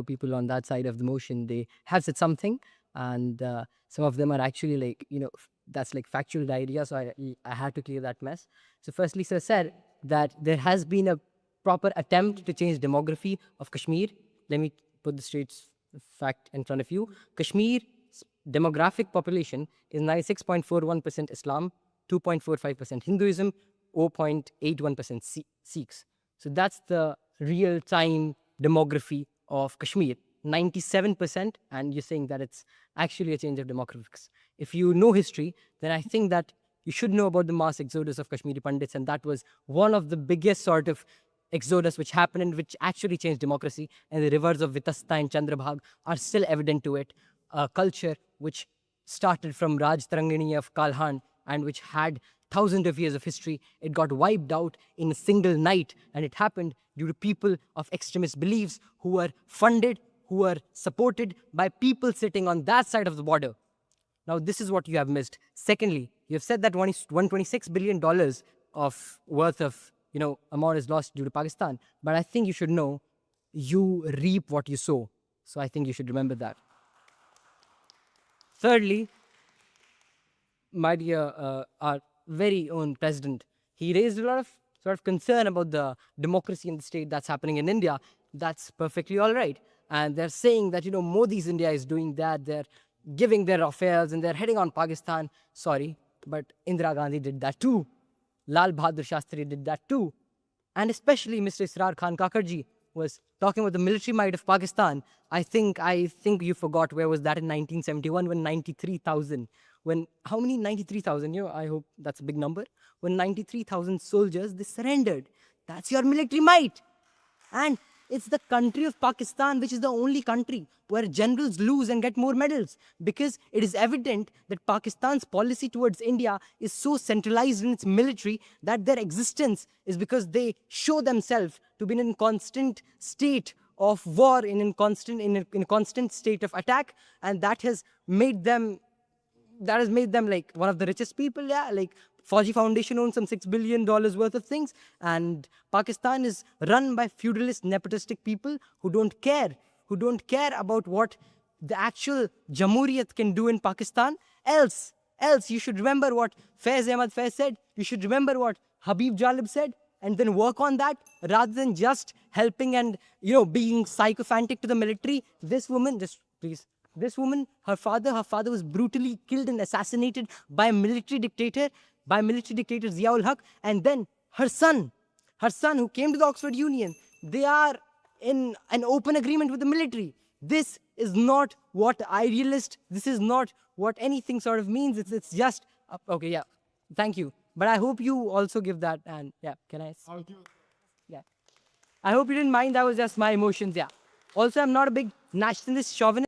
people on that side of the motion, they have said something, and some of them are actually like, that's like factual diarrhea. So I had to clear that mess. So firstly, sir said that there has been a proper attempt to change demography of Kashmir. Let me put the straight fact in front of you. Kashmir's demographic population is 96.41% Islam, 2.45% Hinduism, 0.81% Sikhs. So that's the real-time demography of Kashmir. 97%, and you're saying that it's actually a change of demographics. If you know history, then I think that you should know about the mass exodus of Kashmiri Pandits, and that was one of the biggest sort of exodus which happened and which actually changed democracy. And the rivers of Vitasta and Chandrabhag are still evident to it. A culture which started from Raj Tarangini of Kalhan and which had thousands of years of history, it got wiped out in a single night, and it happened due to people of extremist beliefs who were funded, who were supported by people sitting on that side of the border. Now, this is what you have missed. Secondly, you have said that $126 billion of worth of amount is lost due to Pakistan. But I think you should know you reap what you sow. So I think you should remember that. Thirdly, my dear, our very own president, he raised a lot of sort of concern about the democracy in the state that's happening in India. That's perfectly all right. And they're saying that, Modi's India is doing that. They're giving their affairs and they're heading on Pakistan. Sorry, but Indira Gandhi did that too. Lal Bahadur Shastri did that too. And especially Mr. Israr Khan Kakarji was talking about the military might of Pakistan. I think you forgot where was that in 1971 when 93,000, how many 93,000? I hope that's a big number. When 93,000 soldiers, they surrendered. That's your military might. And it's the country of Pakistan which is the only country where generals lose and get more medals, because it is evident that Pakistan's policy towards India is so centralized in its military that their existence is because they show themselves to be in a constant state of war, in a constant state of attack, and that has made them like one of the richest people. Yeah, like Fauji Foundation owns some $6 billion worth of things, and Pakistan is run by feudalist, nepotistic people who don't care about what the actual Jamhuriyat can do in Pakistan. Else, you should remember what Faiz Ahmad Faiz said. You should remember what Habib Jalib said, and then work on that rather than just helping and being sycophantic to the military. This woman, just please. This woman, her father was brutally killed and assassinated by a military dictator, Ziaul Haq, and then her son who came to the Oxford Union, they are in an open agreement with the military. This is not what idealist, this is not what anything sort of means. It's just, okay, yeah, thank you. But I hope you also give that, and yeah, can I? I'll give it. Yeah. I hope you didn't mind, that was just my emotions, yeah. Also, I'm not a big nationalist chauvinist.